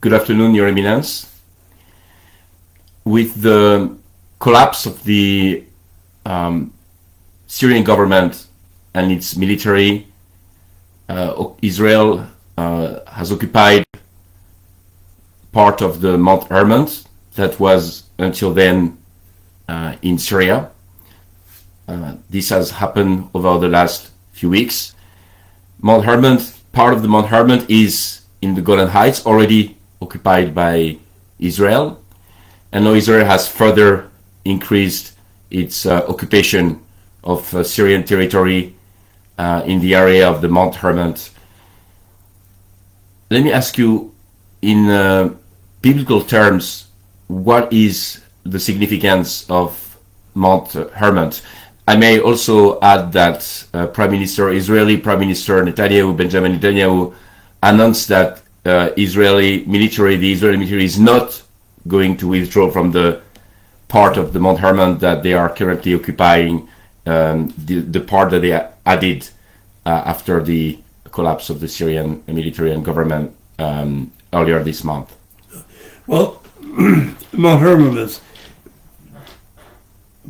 Good afternoon, Your Eminence. With the collapse of the Syrian government and its military, Israel has occupied part of the Mt Hermon that was until then in Syria. This has happened over the last few weeks. Mt Hermon, part of the Mt Hermon is in the Golan Heights, already occupied by Israel. And now Israel has further increased its occupation of Syrian territory in the area of the Mt Hermon. Let me ask you, in biblical terms, what is the significance of Mt Hermon? I may also add that Israeli Prime Minister Benjamin Netanyahu, announced that the Israeli military is not going to withdraw from the part of the Mt Hermon that they are currently occupying, the part that they added after the collapse of the Syrian military and government earlier this month. Well, Mt Hermon is,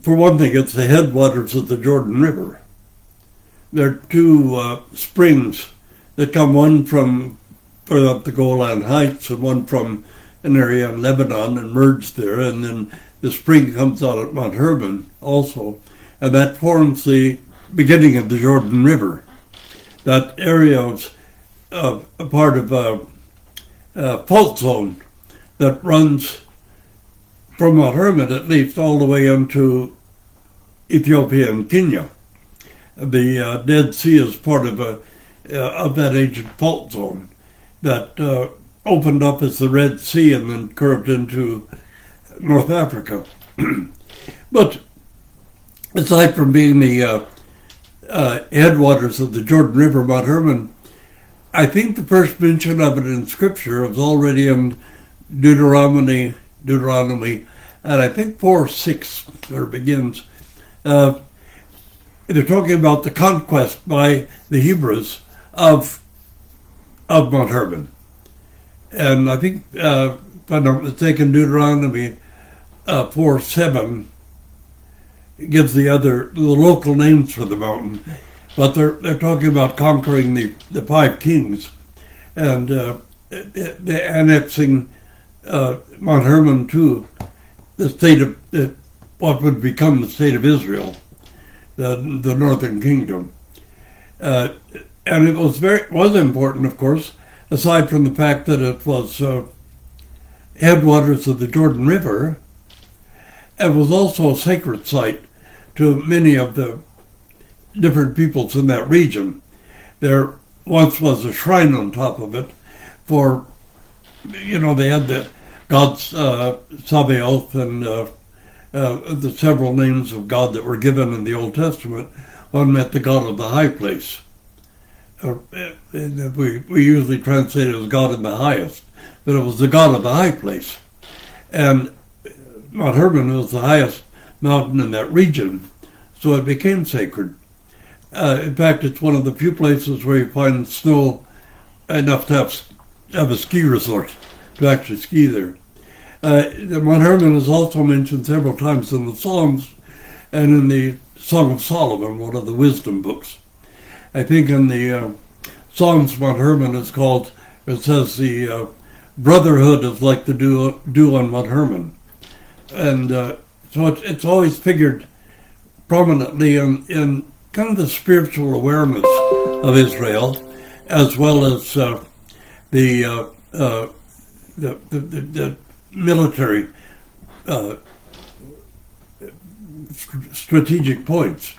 for one thing, it's the headwaters of the Jordan River. There are two springs that come, one from up the Golan Heights and one from an area in Lebanon, and merge there, and then the spring comes out at Mt Hermon also, and that forms the beginning of the Jordan River. That area is a part of a fault zone that runs from Mt Hermon at least all the way into Ethiopia and Kenya. The Dead Sea is part of that ancient fault zone that opened up as the Red Sea and then curved into North Africa. But aside from being the headwaters of the Jordan River, Mt Hermon, I think the first mention of it in Scripture was already in Deuteronomy, and I think 4:6, where it begins. They're talking about the conquest by the Hebrews of Mt Hermon. And I think, if I'm not mistaken, Deuteronomy 4:7 gives the local names for the mountain. But they're talking about conquering the five kings and annexing Mt Hermon to the state of what would become the state of Israel, the northern kingdom. And it was important, of course, aside from the fact that it was headwaters of the Jordan River. It was also a sacred site to many of the different peoples in that region. There once was a shrine on top of it for, they had the gods Sabaoth and the several names of God that were given in the Old Testament. One meant the God of the high place. We usually translate it as God in the highest, but it was the God of the high place. And Mt Hermon was the highest mountain in that region, so it became sacred. In fact, it's one of the few places where you find snow enough to have a ski resort, to actually ski there. Mt Hermon is also mentioned several times in the Psalms and in the Song of Solomon, one of the wisdom books. I think in the Psalms, Mt Hermon is called, it says the brotherhood is like the dew on Mt Hermon. And so it's always figured prominently in kind of the spiritual awareness of Israel, as well as the military strategic points.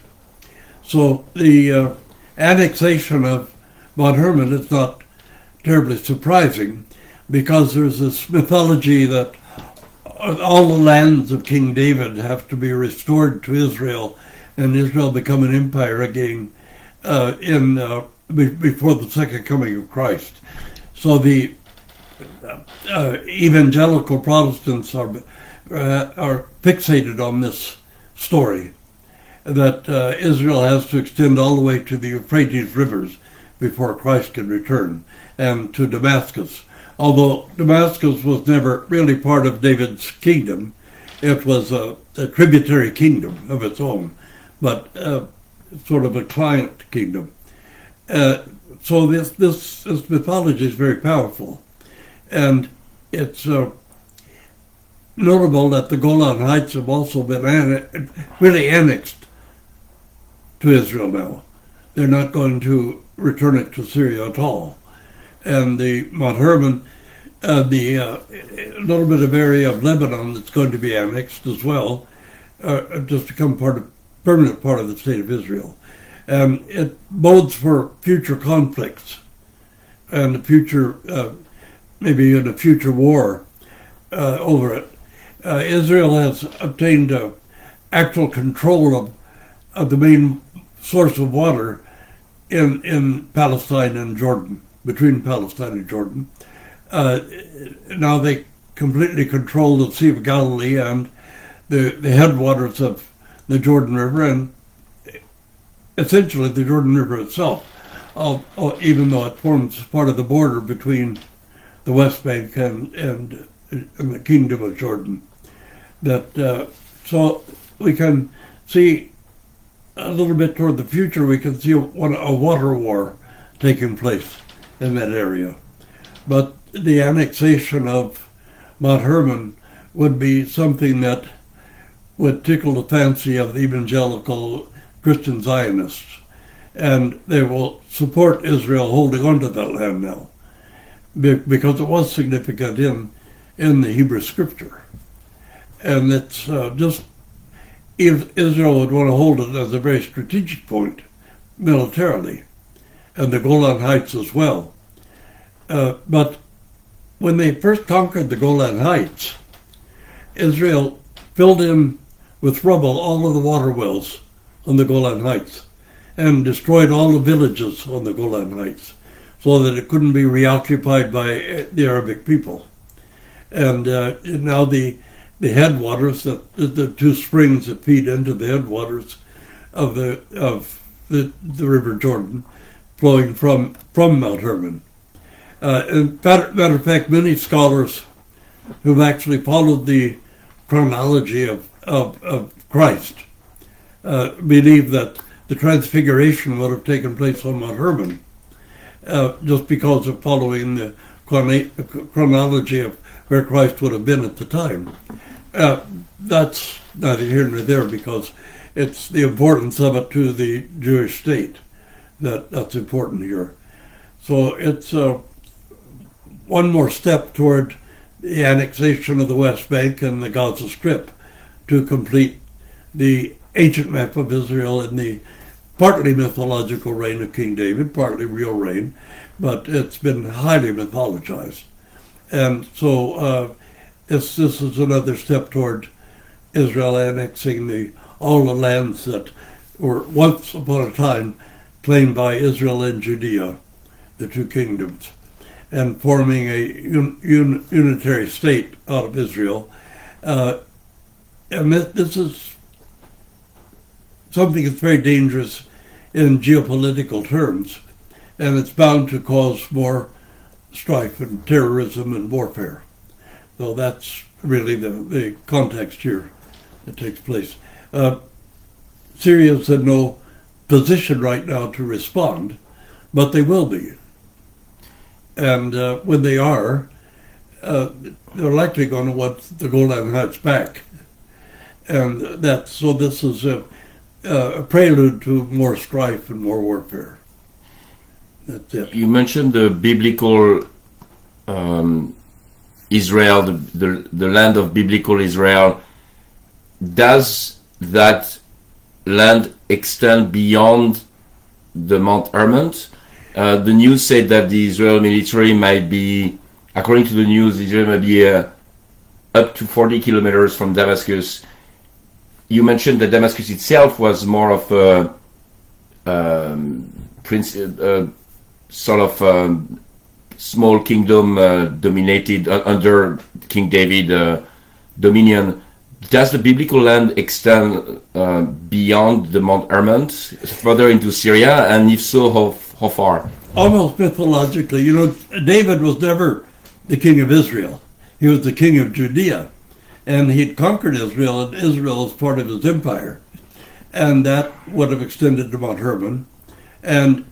So the annexation of Mt Hermon is not terribly surprising, because there's this mythology that all the lands of King David have to be restored to Israel, and Israel become an empire again before the second coming of Christ. So the evangelical Protestants are fixated on this story, that Israel has to extend all the way to the Euphrates rivers before Christ can return, and to Damascus, although Damascus was never really part of David's kingdom. It was a tributary kingdom of its own, but sort of a client kingdom. So this mythology is very powerful, and it's notable that the Golan Heights have also been really annexed to Israel now. They're not going to return it to Syria at all. And the Mt Hermon, the little bit of area of Lebanon that's going to be annexed as well, just become permanent part of the state of Israel. And it bodes for future conflicts and the future, maybe even a future war over it. Israel has obtained actual control of the main source of water in Palestine and Jordan, between Palestine and Jordan. Now they completely control the Sea of Galilee and the headwaters of the Jordan River, and essentially the Jordan River itself, even though it forms part of the border between the West Bank and the Kingdom of Jordan. So we can see a little bit toward the future, we can see a water war taking place in that area. But the annexation of Mt Hermon would be something that would tickle the fancy of the evangelical Christian Zionists. And they will support Israel holding on to that land now, because it was significant in the Hebrew Scripture. And it's just, if Israel would want to hold it as a very strategic point militarily, and the Golan Heights as well. But when they first conquered the Golan Heights, Israel filled in with rubble all of the water wells on the Golan Heights and destroyed all the villages on the Golan Heights so that it couldn't be reoccupied by the Arabic people. And now the headwaters, the two springs that feed into the headwaters of the River Jordan, flowing from Mount Hermon. Matter of fact, many scholars who've actually followed the chronology of Christ believe that the Transfiguration would have taken place on Mount Hermon, just because of following the chronology of where Christ would have been at the time. That's neither here nor there, because it's the importance of it to the Jewish state that's important here. So it's one more step toward the annexation of the West Bank and the Gaza Strip to complete the ancient map of Israel in the partly mythological reign of King David, partly real reign, but it's been highly mythologized. And so this is another step toward Israel annexing all the lands that were once upon a time claimed by Israel and Judea, the two kingdoms, and forming a unitary state out of Israel. And this is something that's very dangerous in geopolitical terms, and it's bound to cause more strife and terrorism and warfare. So that's really the context here that takes place. Syria's in no position right now to respond, but they will be. And when they are, they're likely going to want the Golan Heights back. And this is a prelude to more strife and more warfare. That's it. You mentioned the biblical Israel, the land of biblical Israel. Does that land extend beyond the Mt Hermon? The news said that the Israel military might be, according to the news, Israel might be up to 40 kilometers from Damascus. You mentioned that Damascus itself was more of a sort of small kingdom dominated under King David dominion. Does the biblical land extend beyond the Mt Hermon, further into Syria, and if so, how far? Almost mythologically, David was never the king of Israel. He was the king of Judea, and he'd conquered Israel, and Israel was part of his empire, and that would have extended to Mount Hermon. And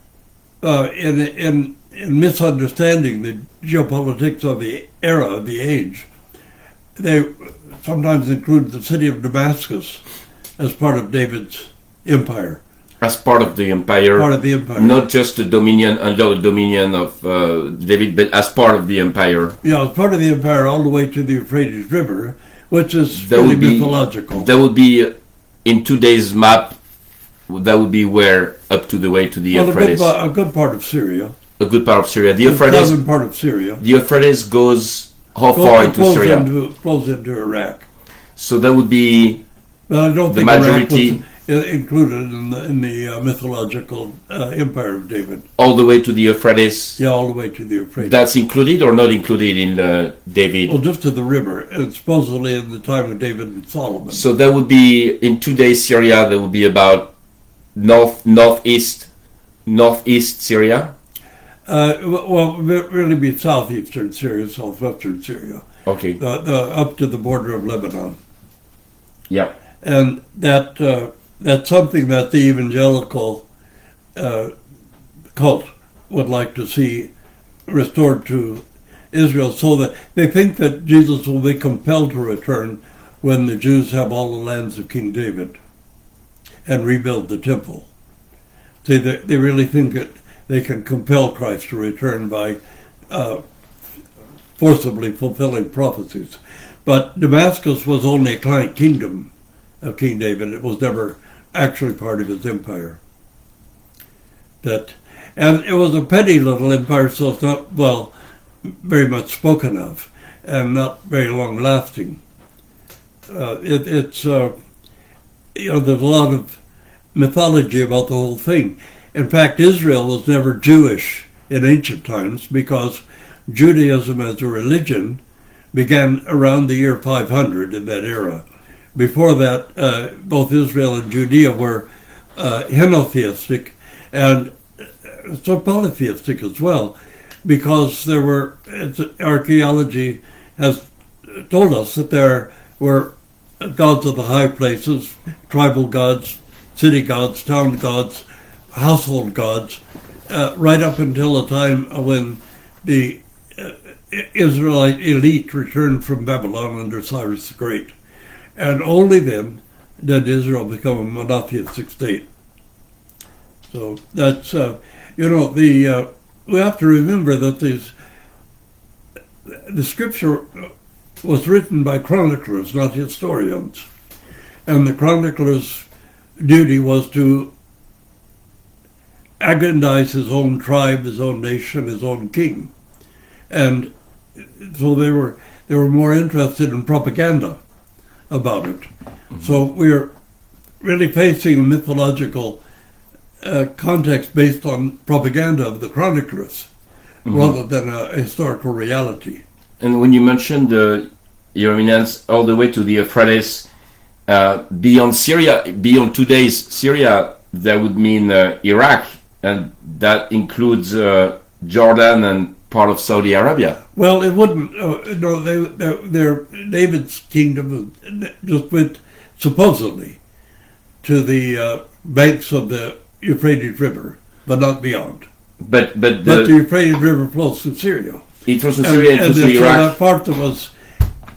in misunderstanding the geopolitics of the era of the age, they sometimes include the city of Damascus as part of David's empire. As part of the empire, Part of the empire. not just the dominion under the dominion of David, but as part of the empire. Yeah, it's part of the empire all the way to the Euphrates River, which is That really would be mythological. That would be in today's map. That would be where up to the way to the Well, Euphrates, a good part of Syria. a good part of Syria. The The Euphrates, southern part of Syria. the Euphrates goes how far into Syria? Flows into Iraq. So that would be But I don't the think majority Iraq was included in the mythological empire of David. all the way to the Euphrates. Yeah, all the way to the Euphrates. That's included or not included in David? Well, just to the river, and supposedly in the time of David and Solomon. So that would be in today's Syria. That would be about northeast Syria. Well, really be southeastern Syria, southwestern Syria, Okay. up to the border of Lebanon. Yeah. And that's something that the evangelical cult would like to see restored to Israel, so that they think that Jesus will be compelled to return when the Jews have all the lands of King David and rebuild the temple. They really think that they can compel Christ to return by forcibly fulfilling prophecies. But Damascus was only a client kingdom of King David. It was never actually part of his empire. And it was a petty little empire, so it's not, very much spoken of, and not very long lasting. There's a lot of mythology about the whole thing. In fact, Israel was never Jewish in ancient times because Judaism as a religion began around the year 500 in that era. Before that, both Israel and Judea were henotheistic and so polytheistic as well, because archaeology has told us that there were gods of the high places, tribal gods, city gods, town gods, household gods, right up until the time when the Israelite elite returned from Babylon under Cyrus the Great. And only then did Israel become a monotheistic state. So that's, we have to remember that the scripture was written by chroniclers, not historians. And the chronicler's duty was to aggrandize his own tribe, his own nation, his own king. And so they were more interested in propaganda about it. Mm-hmm. So we're really facing a mythological context based on propaganda of the chroniclers, mm-hmm. rather than a historical reality. And when you mentioned the Iranians all the way to the Euphrates, beyond Syria, beyond today's Syria, that would mean Iraq, and that includes Jordan and part of Saudi Arabia. Well, it wouldn't. Their David's kingdom just went supposedly to the banks of the Euphrates River, but not beyond. But the Euphrates River flows through Syria. It flows through Syria and so Iraq. That part that was,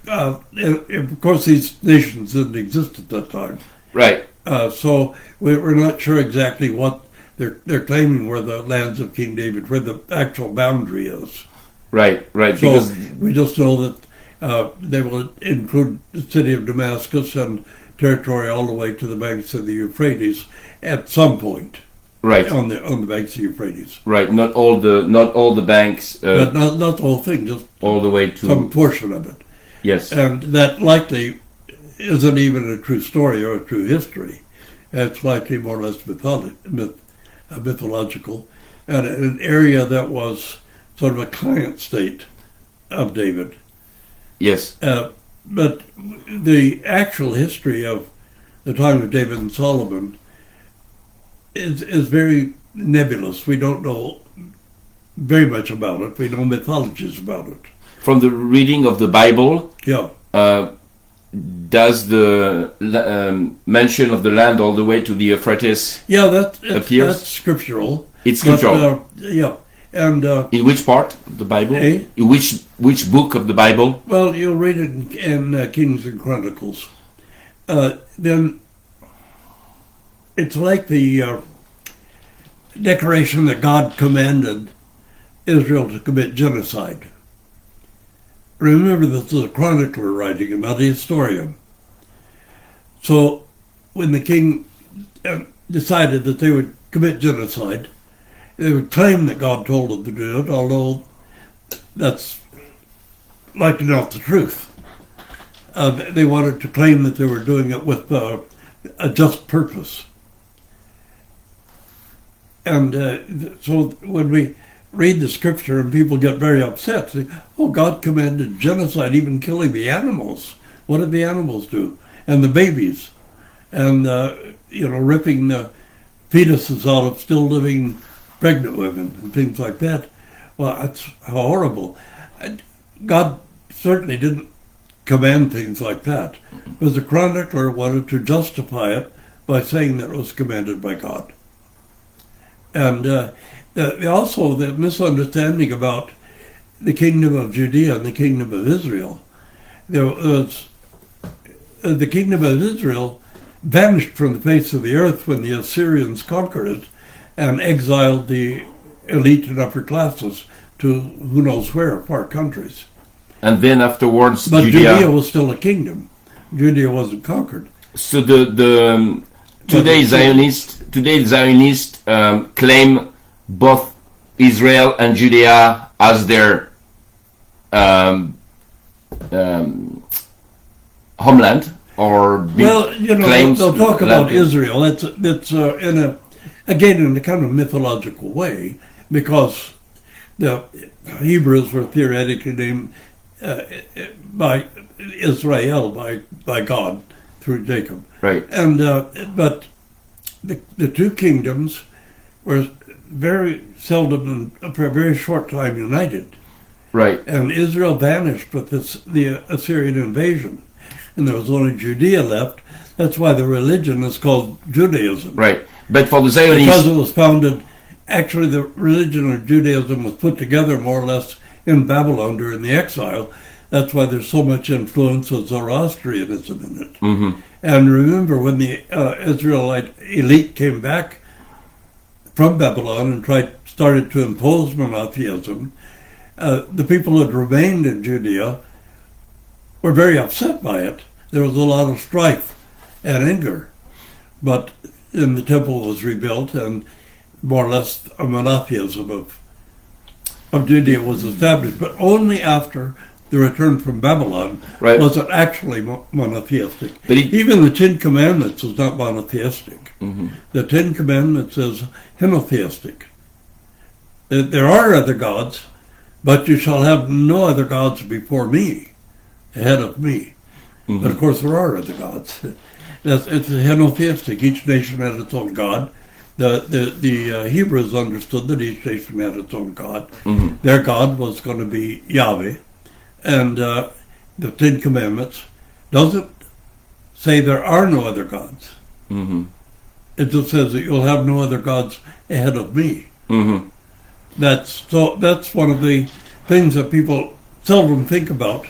of course, these nations didn't exist at that time. Right. So we're not sure exactly what they're claiming were the lands of King David, where the actual boundary is. Right. So because we just know that they will include the city of Damascus and territory all the way to the banks of the Euphrates at some point. Right. On the banks of the Euphrates. Right. Not all the banks. But not the whole thing, just all the way to some portion of it. Yes. And that likely isn't even a true story or a true history. It's likely more or less mythological, and an area that was sort of a client state of David. Yes. But the actual history of the time of David and Solomon is very nebulous. We don't know very much about it. We know mythologies about it. from the reading of the Bible, Yeah. does the mention of the land all the way to the Euphrates Yeah, that's scriptural. It's scriptural. But, yeah. And in which part of the Bible? Eh? In which book of the Bible? well, you'll read it in Kings and Chronicles. Then it's like the declaration that God commanded Israel to commit genocide. Remember, this is a chronicler writing, not a historian. So when the king decided that they would commit genocide, they would claim that God told them to do it, although that's likely not the truth. They wanted to claim that they were doing it with a just purpose. And so when we read the scripture and people get very upset, say, oh, God commanded genocide, even killing the animals. What did the animals do? And the babies. And, ripping the fetuses out of still living pregnant women and things like that. Well, that's horrible. God certainly didn't command things like that. But the chronicler wanted to justify it by saying that it was commanded by God. And also the misunderstanding about the kingdom of Judea and the kingdom of Israel. There was the kingdom of Israel vanished from the face of the earth when the Assyrians conquered it and exiled the elite and upper classes to who knows where, far countries. And then afterwards, but Judea was still a kingdom. Judea wasn't conquered. So today Zionists claim both Israel and Judea as their homeland, or claims. They'll talk about Israel. It's in a kind of mythological way, because the Hebrews were theoretically named by Israel by God through Jacob. Right. And but the two kingdoms were very seldom and for a very short time united. Right. And Israel vanished with the Assyrian invasion, and there was only Judea left. That's why the religion is called Judaism. Right. But for the Zionists, because it was founded, actually the religion of Judaism was put together more or less in Babylon during the exile. That's why there's so much influence of Zoroastrianism in it. Mm-hmm. And remember, when the Israelite elite came back from Babylon and started to impose monotheism, the people who had remained in Judea were very upset by it. There was a lot of strife and anger. But then the temple was rebuilt, and more or less a monotheism of Judea was established, but only after the return from Babylon was it actually monotheistic. But even the Ten Commandments is not monotheistic. Mm-hmm. The Ten Commandments is henotheistic. There are other gods, but you shall have no other gods before me, ahead of me. Mm-hmm. But of course there are other gods. It's henotheistic. Each nation had its own god. The Hebrews understood that each nation had its own god. Mm-hmm. Their god was going to be Yahweh. And the Ten Commandments doesn't say there are no other gods. Mm-hmm. It just says that you'll have no other gods ahead of me. Mm-hmm. That's one of the things that people seldom think about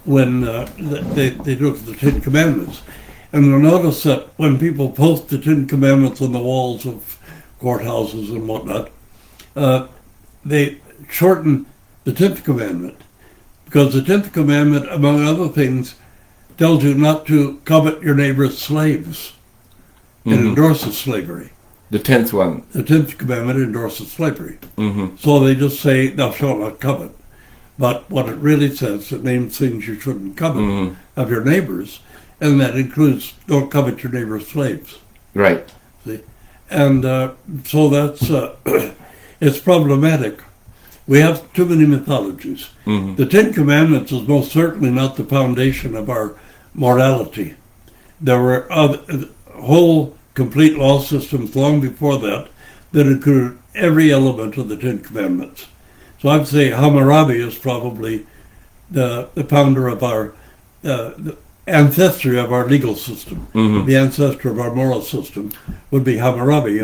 when they look at the Ten Commandments. And you'll notice that when people post the Ten Commandments on the walls of courthouses and whatnot, they shorten the 10th Commandment. Because the 10th Commandment, among other things, tells you not to covet your neighbor's slaves. It endorses slavery. The 10th one. The 10th Commandment endorses slavery. Mm-hmm. So they just say, thou shalt not covet. But what it really says, it names things you shouldn't covet of your neighbors. And that includes, don't covet your neighbor's slaves. Right. See? And so that's, it's problematic. We have too many mythologies. Mm-hmm. The Ten Commandments is most certainly not the foundation of our morality. There were whole complete law systems long before that included every element of the Ten Commandments. So I'd say Hammurabi is probably the founder of our the ancestry of our legal system, the ancestor of our moral system, would be Hammurabi.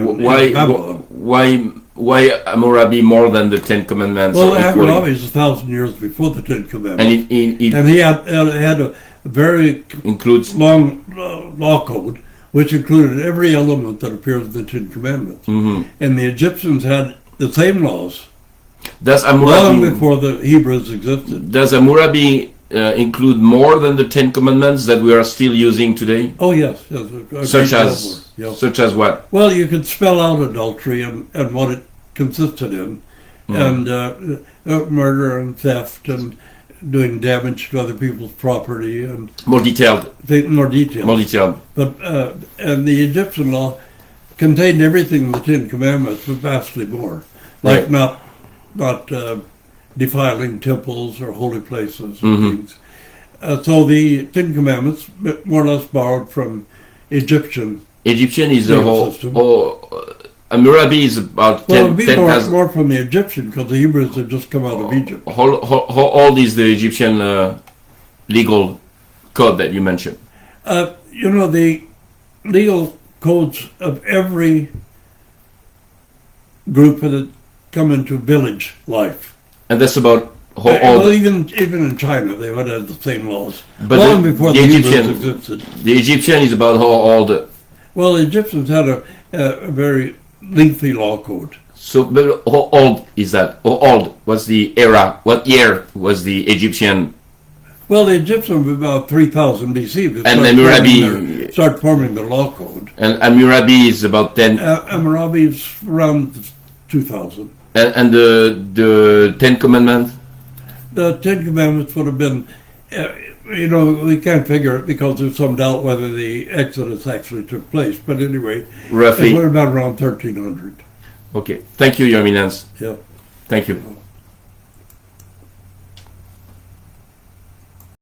Why Hammurabi more than the Ten Commandments? Well, Hammurabi is 1,000 years before the Ten Commandments, and it and he had a very includes long law code, which included every element that appears in the Ten Commandments. And the Egyptians had the same laws Does long Hammurabi before the Hebrews existed. does Hammurabi include more than the Ten Commandments that we are still using today? Oh yes, yes, a Such great as deal more, yeah. such as what? Well, you could spell out adultery and what it consisted in, and murder and theft and doing damage to other people's property and More detailed. more detail. More detailed. But and the Egyptian law contained everything in the Ten Commandments, but vastly more. Like Right. not defiling temples or holy places and things. So the Ten Commandments more or less borrowed from Egyptian. Egyptian is a Legal whole. system. Hammurabi is about Well, it 10 would be 10,000. more from the Egyptian because the Hebrews had just come out of Egypt. How old is the Egyptian legal code that you mentioned? You know, the legal codes of every group that had come into village life. And that's about how Well, old even in China, they would have the same laws. But long the- before the the Egyptian- Hebrews existed. the Egyptian is about how old. Well, the Egyptians had a very lengthy law code. So, but how old is that? How old was the era? What year was the Egyptian? Well, the Egyptians were about 3000 BC. They And started Hammurabi- forming start forming their law code. And Hammurabi is about 10. Hammurabi is around 2000. And the Ten Commandments. The Ten Commandments would have been, you know, we can't figure it because there's some doubt whether the Exodus actually took place. But anyway, it Roughly. would have been around 1300. Okay. Thank you, Your Eminence. Yeah. Thank you.